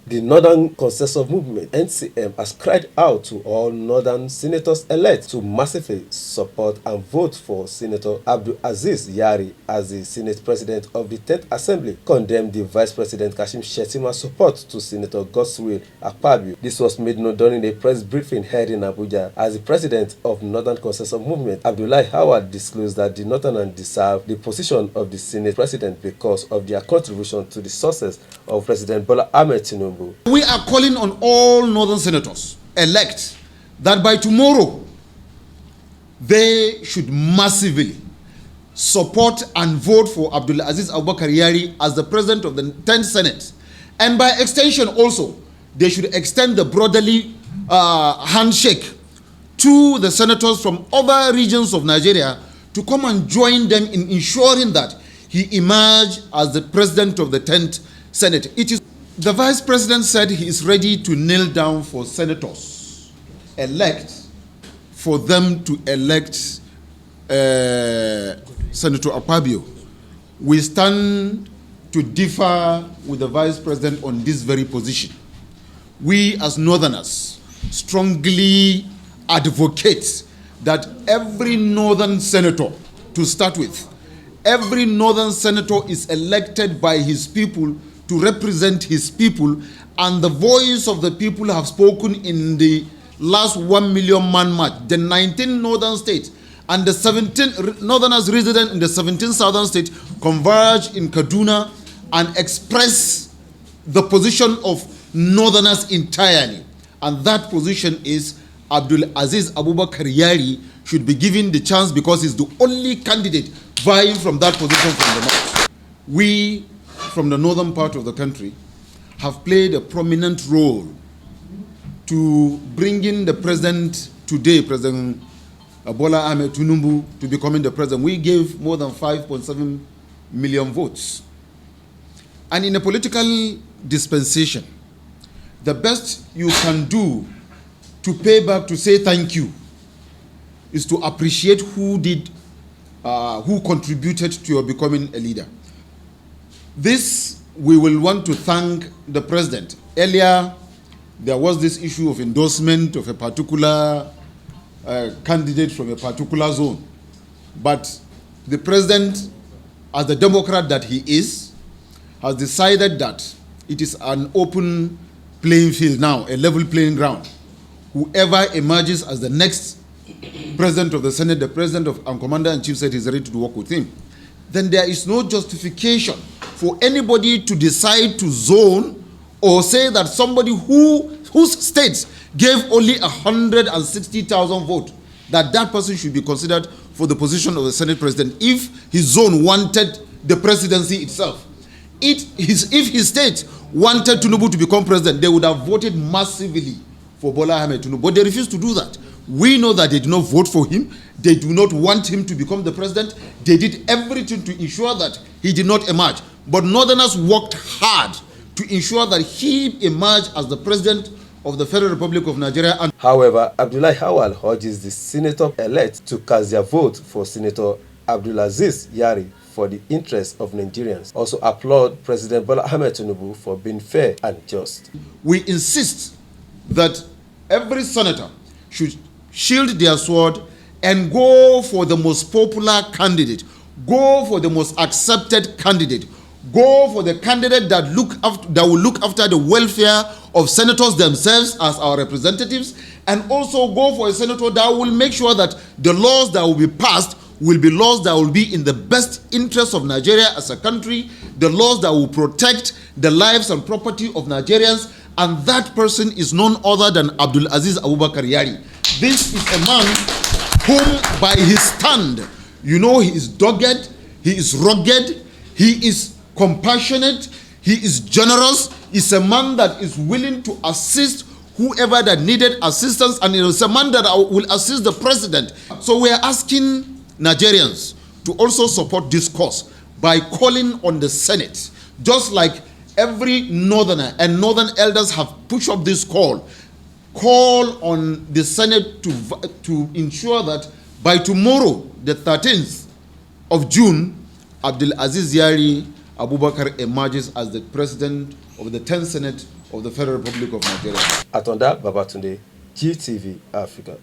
The Northern Consensus Movement (NCM) has cried out to all Northern senators-elect to massively support and vote for Senator Abdulaziz Yari as the Senate President of the 10th Assembly, condemned the Vice President Kashim Shettima's support to Senator Godswill Akpabio. This was made known during a press briefing held in Abuja as the President of Northern Consensus Movement, Abdullahi Howard, disclosed that the Northerners deserve the position of the Senate President because of their contribution to the success of President Bola Ahmed Tinubu. We are calling on all Northern senators elect that by tomorrow they should massively support and vote for Abdulaziz Abubakar Yari as the President of the 10th Senate. And by extension also, they should extend the brotherly handshake to the senators from other regions of Nigeria to come and join them in ensuring that he emerge as the President of the 10th Senate. The Vice President said he is ready to kneel down for senators elect, for them to elect Senator Akpabio. We stand to differ with the Vice President on this very position. We as Northerners strongly advocate that every Northern senator, to start with, every Northern senator is elected by his people to represent his people, and the voice of the people have spoken in the last 1 million man march. The 19 northern states and the 17 Northerners resident in the 17 southern states converge in Kaduna and express the position of Northerners entirely. And that position is Abdulaziz Abubakar Yari should be given the chance because he's the only candidate vying from that position from the north. We, from the northern part of the country, have played a prominent role to bring in the president today, President Bola Ahmed Tinubu, to becoming the president. We gave more than 5.7 million votes. And in a political dispensation, the best you can do to pay back, to say thank you, is to appreciate who contributed to your becoming a leader. This, we will want to thank the president. Earlier, there was this issue of endorsement of a particular candidate from a particular zone. But the president, as the Democrat that he is, has decided that it is an open playing field now, a level playing ground. Whoever emerges as the next president of the Senate, the president and commander-in-chief said he's ready to work with him. Then there is no justification for anybody to decide to zone or say that somebody whose states gave only 160,000 votes, that person should be considered for the position of the Senate president if his zone wanted the presidency itself. If his state wanted Tinubu to become president, they would have voted massively for Bola Ahmed Tinubu, but they refused to do that. We know that they did not vote for him. They do not want him to become the president. They did everything to ensure that he did not emerge. But Northerners worked hard to ensure that he emerged as the president of the Federal Republic of Nigeria. However, Abdullahi Howard urges the senator-elect to cast their vote for Senator Abdulaziz Yari for the interests of Nigerians. Also applaud President Bola Ahmed Tinubu for being fair and just. We insist that every senator should shield their sword and go for the most popular candidate, go for the most accepted candidate, go for the candidate that will look after the welfare of senators themselves as our representatives, and also go for a senator that will make sure that the laws that will be passed will be laws that will be in the best interest of Nigeria as a country, the laws that will protect the lives and property of Nigerians, and that person is none other than Abdulaziz Abubakar Yari. This is a man whom, by his stand, you know, he is dogged, he is rugged, he is compassionate, he is generous. He's a man that is willing to assist whoever that needed assistance, and it's a man that will assist the president. So we are asking Nigerians to also support this cause by calling on the Senate, just like every northerner and northern elders have pushed up this call on the Senate to ensure that by tomorrow, the 13th of June, Abdulaziz Yari Abubakar emerges as the president of the 10th Senate of the Federal Republic of Nigeria. Atonda Babatunde, GTV Africa.